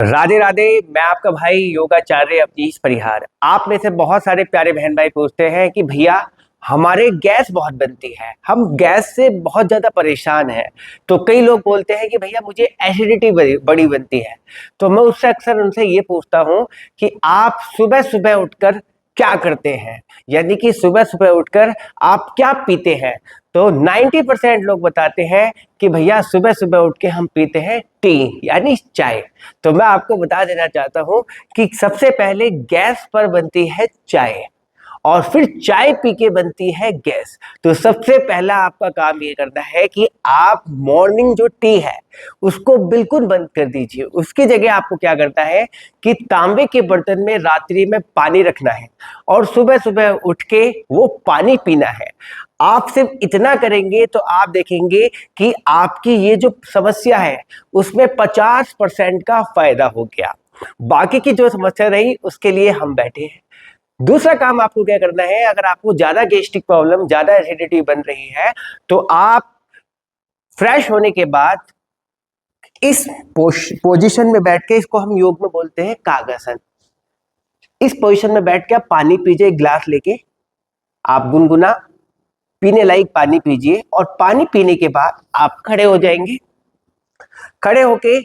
राधे राधे। मैं आपका भाई योगाचार्य अवनीश परिहार। आप में से बहुत सारे प्यारे बहन भाई पूछते हैं कि भैया हमारे गैस बहुत बनती है, हम गैस से बहुत ज्यादा परेशान हैं। तो कई लोग बोलते हैं कि भैया मुझे एसिडिटी बड़ी बनती है। तो मैं उससे अक्सर उनसे ये पूछता हूँ कि आप सुबह सुबह उठकर क्या करते हैं, यानी कि सुबह सुबह उठकर आप क्या पीते हैं। तो 90% लोग बताते हैं कि भैया सुबह सुबह उठ के हम पीते हैं टी यानी चाय। तो मैं आपको बता देना चाहता हूं कि सबसे पहले गैस पर बनती है चाय और फिर चाय पी के बनती है गैस। तो सबसे पहला आपका काम ये करना है कि आप मॉर्निंग जो टी है उसको बिल्कुल बंद कर दीजिए। उसकी जगह आपको क्या करना है कि तांबे के बर्तन में रात्रि में पानी रखना है और सुबह सुबह उठ के वो पानी पीना है। आप सिर्फ इतना करेंगे तो आप देखेंगे कि आपकी ये जो समस्या है उसमें 50% का फायदा हो गया। बाकी की जो समस्या रही उसके लिए हम बैठे हैं। दूसरा काम आपको क्या करना है, अगर आपको ज्यादा गैस्ट्रिक प्रॉब्लम, ज्यादा एसिडिटी बन रही है तो आप फ्रेश होने के बाद इस पोजीशन में बैठ के, इसको हम योग में बोलते हैं कागासन, इस पोजीशन में बैठ के आप पानी पीजिए। एक गिलास लेके आप गुनगुना पीने लायक पानी पीजिए और पानी पीने के बाद आप खड़े हो जाएंगे। खड़े होके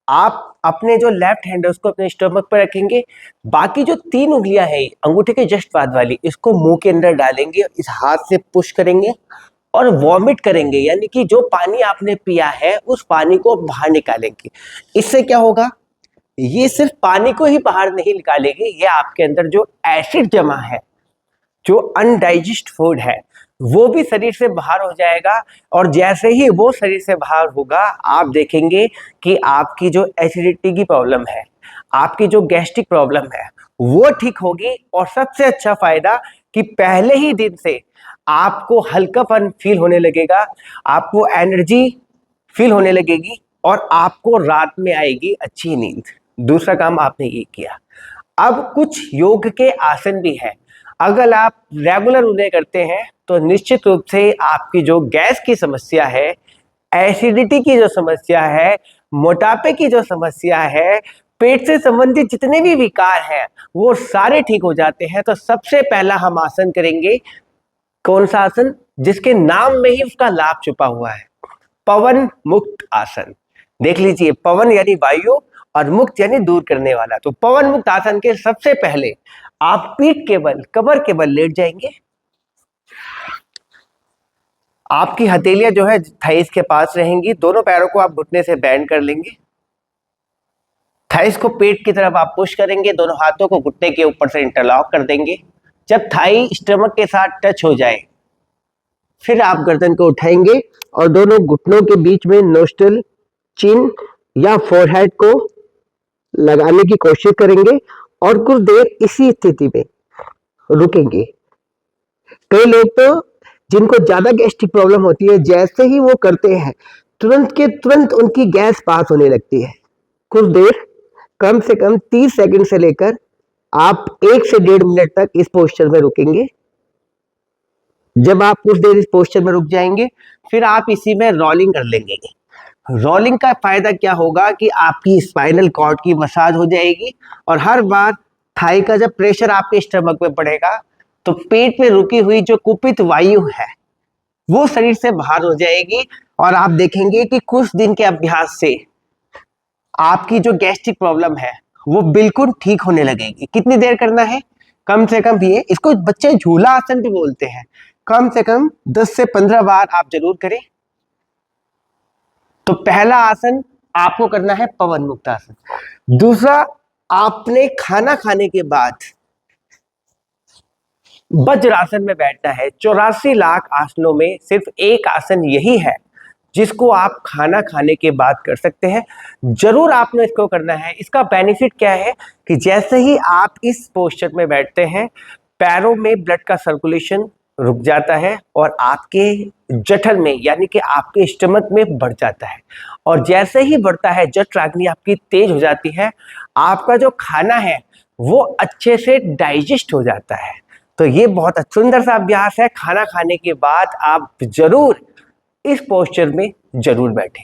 आप अपने जो लेफ्ट हैंड है उसको अपने स्टमक पर रखेंगे। बाकी जो 3 उंगलियां हैं अंगूठे के जस्ट बाद वाली, इसको मुंह के अंदर डालेंगे, इस हाथ से पुश करेंगे और वॉमिट करेंगे, यानी कि जो पानी आपने पिया है उस पानी को बाहर निकालेंगे। इससे क्या होगा, ये सिर्फ पानी को ही बाहर नहीं निकालेगी, ये आपके अंदर जो एसिड जमा है, जो अनडाइजेस्ट फूड है, वो भी शरीर से बाहर हो जाएगा। और जैसे ही वो शरीर से बाहर होगा आप देखेंगे कि आपकी जो एसिडिटी की प्रॉब्लम है, आपकी जो गैस्ट्रिक प्रॉब्लम है वो ठीक होगी। और सबसे अच्छा फायदा कि पहले ही दिन से आपको हल्कापन फील होने लगेगा, आपको एनर्जी फील होने लगेगी और आपको रात में आएगी अच्छी नींद। दूसरा काम आपने ये किया। अब कुछ योग के आसन भी हैं, अगर आप रेगुलर उन्हें करते हैं तो निश्चित रूप से आपकी जो गैस की समस्या है, एसिडिटी की जो समस्या है, मोटापे की जो समस्या है, पेट से संबंधित जितने भी विकार हैं वो सारे ठीक हो जाते हैं। तो सबसे पहला हम आसन करेंगे, कौन सा आसन, जिसके नाम में ही उसका लाभ छुपा हुआ है, पवन मुक्त आसन। देख लीजिए, पवन यानी वायु और मुक्त यानी दूर करने वाला। तो पवन मुक्त आसन के सबसे पहले आप पीठ के बल, कमर के बल लेट जाएंगे। आपकी हथेलियां जो है थाइस के पास रहेंगी। दोनों पैरों को आप घुटने से बैंड कर लेंगे। थाइस को पेट की तरफ आप पुश करेंगे, दोनों हाथों को घुटने के ऊपर से इंटरलॉक कर देंगे। जब थाई स्टमक के साथ टच हो जाए फिर आप गर्दन को उठाएंगे और दोनों घुटनों के बीच में नोस्ट्रल, चिन या फोरहेड को लगाने की कोशिश करेंगे और कुछ देर इसी स्थिति में रुकेंगे। कई लोग तो जिनको ज्यादा गैस्ट्रिक प्रॉब्लम होती है, जैसे ही वो करते हैं तुरंत के तुरंत उनकी गैस पास होने लगती है। कुछ देर, कम से कम 30 सेकंड से लेकर आप 1 से 1.5 मिनट तक इस पोस्चर में रुकेंगे। जब आप कुछ देर इस पोस्चर में रुक जाएंगे फिर आप इसी में रोलिंग कर लेंगे। रोलिंग का फायदा क्या होगा कि आपकी स्पाइनल कॉर्ड की मसाज हो जाएगी और हर बार थाई का जब प्रेशर आपके स्टमक में पड़ेगा तो पेट में रुकी हुई जो कुपित वायु है वो शरीर से बाहर हो जाएगी और आप देखेंगे कि कुछ दिन के अभ्यास से आपकी जो गैस्ट्रिक प्रॉब्लम है वो बिल्कुल ठीक होने लगेगी। कितनी देर करना है, कम से कम ये, इसको बच्चे झूला आसन भी बोलते हैं, कम से कम 10 से 15 बार आप जरूर करें। तो पहला आसन आपको करना है पवन मुक्त आसन। दूसरा, आपने खाना खाने के बाद वज्रासन में बैठना है। 84 लाख आसनों में सिर्फ एक आसन यही है जिसको आप खाना खाने के बाद कर सकते हैं। जरूर आपने इसको करना है। इसका बेनिफिट क्या है कि जैसे ही आप इस पोस्चर में बैठते हैं पैरों में ब्लड का सर्कुलेशन रुक जाता है और आपके जठर में यानी कि आपके स्टमक में बढ़ जाता है। और जैसे ही बढ़ता है जठराग्नि आपकी तेज हो जाती है, आपका जो खाना है वो अच्छे से डाइजेस्ट हो जाता है। तो ये बहुत सुंदर सा अभ्यास है। खाना खाने के बाद आप जरूर इस पोस्चर में जरूर बैठें।